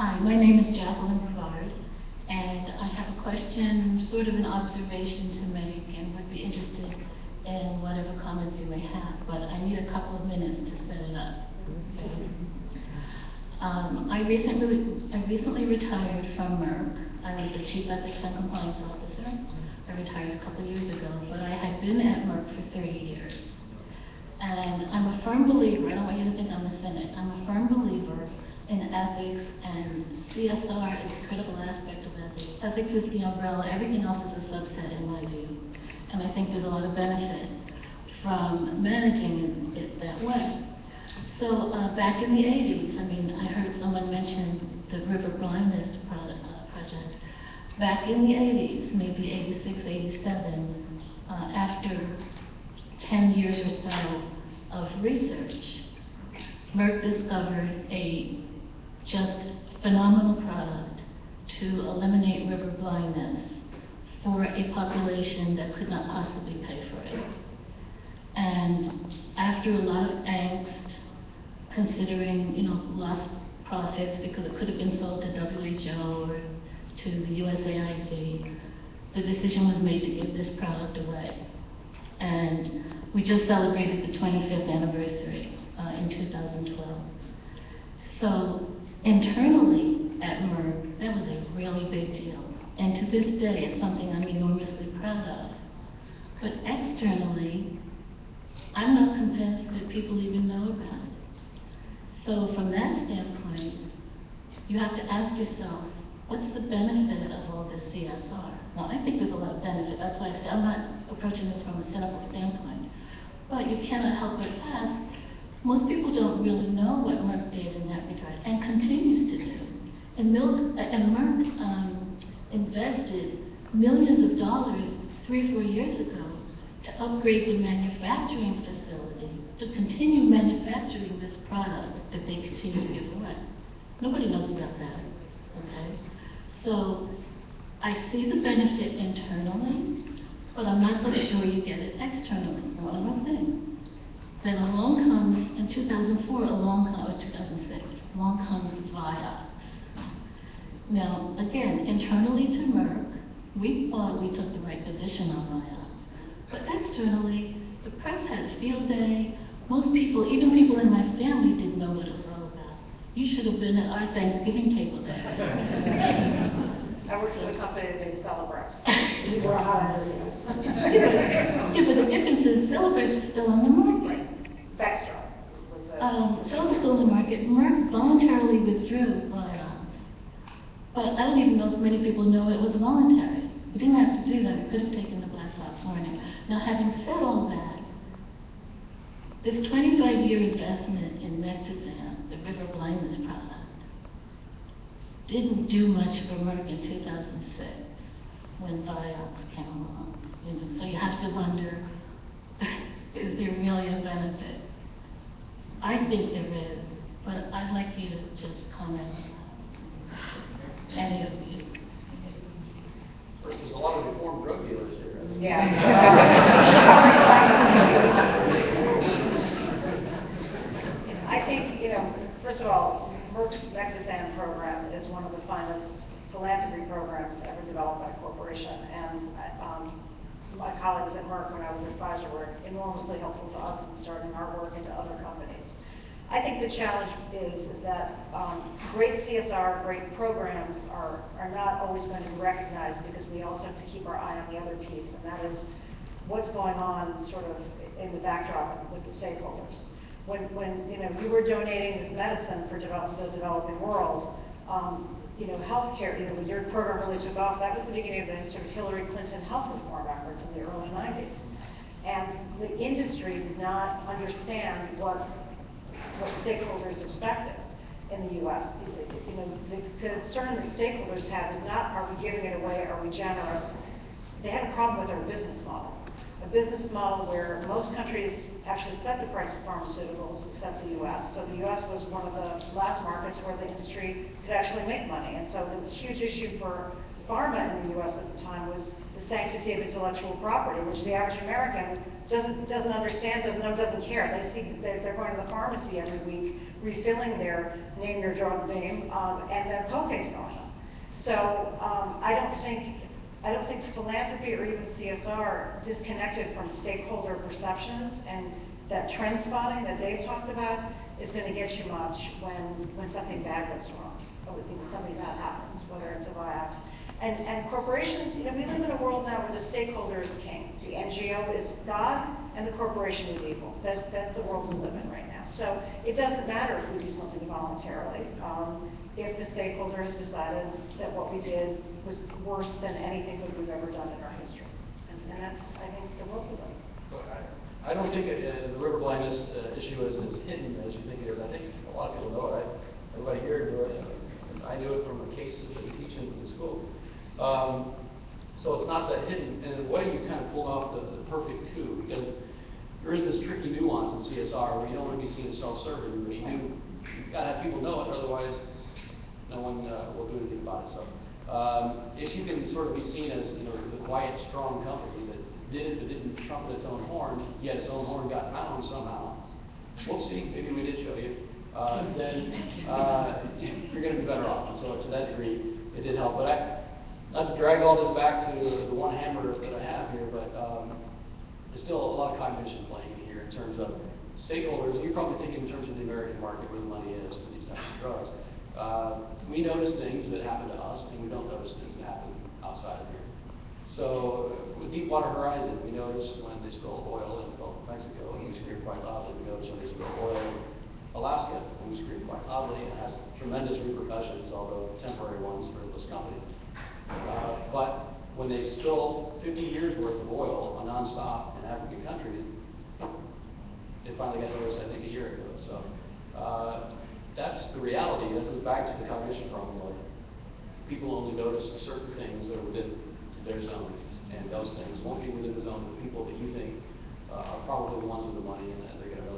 Hi, my name is Jacqueline Brevard, and I have a question, sort of an observation to make, and would be interested in whatever comments you may have, but I need a couple of minutes to set it up. Okay. I recently retired from Merck. I was the Chief Ethics and Compliance Officer. I retired a couple of years ago, but I had been at Merck for 30 years. And I'm a firm believer, I don't want you to think I'm a cynic, I'm a firm believer in ethics, and CSR is a critical aspect of ethics. Ethics is the umbrella, everything else is a subset in my view. And I think there's a lot of benefit from managing it that way. So back in the 80s, I mean, I heard someone mention the river blindness project. Back in the 80s, maybe 86, 87, after 10 years or so of research, Merck discovered a just phenomenal product to eliminate river blindness for a population that could not possibly pay for it. And after a lot of angst, considering, lost profits because it could have been sold to WHO or to the USAID, the decision was made to give this product away. And we just celebrated the 25th anniversary in 2012. So internally at Merck, that was a really big deal. And to this day, it's something I'm enormously proud of. But externally, I'm not convinced that people even know about it. So from that standpoint, you have to ask yourself, what's the benefit of all this CSR? Now, I think there's a lot of benefit. That's why I say I'm not approaching this from a cynical standpoint. But you cannot help but ask, most people don't really know what Merck did in that regard and continues to do. And Merck invested millions of dollars 3 or 4 years ago to upgrade the manufacturing facility to continue manufacturing this product that they continue to give away. Nobody knows about that, okay? So I see the benefit internally, but I'm not so sure you get it externally. One more thing. Then along comes, in 2004, or 2006, along comes Vioxx. Now, again, internally to Merck, we thought we took the right position on Vioxx. But externally, the press had a field day. Most people, even people in my family, didn't know what it was all about. You should have been at our Thanksgiving table there. I worked for a company that made Celebrex. We were hot under the Yeah, but the difference is Celebrex is still on the market. Baxter was the... Celebrex is still on the market. Merck voluntarily withdrew Vioxx. But I don't even know if many people know it was voluntary. We didn't have to do that. We could have taken the black box warning. Now, having said all that, this 25-year investment in Nextazan, the river blindness product, didn't do much for Merck in 2006 when Vioxx came along. So you have to wonder, is there really a benefit? I think there is, but I'd like you to just comment on that. Any of you. First, there's a lot of reformed drug dealers here. Yeah. I think, first of all, Merck's Nextazan program is one of the finest philanthropy programs ever developed by a corporation. And my colleagues at Merck, when I was an advisor, were enormously helpful to us in starting our work into other companies. I think the challenge is that great CSR, great programs are not always going to be recognized because we also have to keep our eye on the other piece, and that is what's going on sort of in the backdrop with the stakeholders. When you were donating this medicine for the developing world, healthcare, when your program really took off, that was the beginning of the sort of Hillary Clinton health reform efforts in the early 90s. And the industry did not understand what stakeholders expected in the U.S. The concern that stakeholders have is not, are we giving it away, are we generous? They had a problem with our business model. A business model where most countries actually set the price of pharmaceuticals except the U.S. So the U.S. was one of the last markets where the industry could actually make money. And so it was a huge issue for pharma in the US at the time was the sanctity of intellectual property, which the average American doesn't understand, doesn't know, doesn't care. They see that they're going to the pharmacy every week, refilling their name your drug name, and their co-pays going up. So I don't think philanthropy or even CSR disconnected from stakeholder perceptions and that trend spotting that Dave talked about is going to get you much when something bad goes wrong, or when something bad happens, whether it's a buyout. And corporations, you know, we live in a world now where the stakeholder is king. The NGO is God and the corporation is evil. That's the world we live in right now. So it doesn't matter if we do something voluntarily. If the stakeholders decided that what we did was worse than anything that we've ever done in our history. And that's, I think, the world we live in. I don't think the river blindness issue is as hidden as you think it is. I think a lot of people know it. Everybody here knew it. I knew it from the cases that we teach in the school. So it's not that hidden. And in a way, you kind of pulled off the perfect coup, because there is this tricky nuance in CSR where you don't want to be seen as self-serving, but you've got to have people know it, otherwise no one will do anything about it. So if you can sort of be seen as, you know, the quiet, strong company that did it but didn't trumpet its own horn, yet its own horn got found somehow, whoopsie, maybe we did show you, then you're going to be better off. And so to that degree, it did help. But not to drag all this back to the one hammer that I have here, but there's still a lot of cognition playing in here in terms of stakeholders. You're probably thinking in terms of the American market, where the money is for these types of drugs. We notice things that happen to us, and we don't notice things that happen outside of here. So with Deepwater Horizon, we notice when they spill oil in the Gulf of Mexico, and we scream quite loudly. We notice when they spill oil in Alaska, and we scream quite loudly, and it has tremendous repercussions, although temporary ones for those companies. But when they spill 50 years worth of oil nonstop in African countries, they finally got noticed, I think, a year ago. So that's the reality. This goes back to the cognition problem. Like, people only notice certain things that are within their zone, and those things won't be within the zone of the people that you think are probably the ones with the money, and they're going to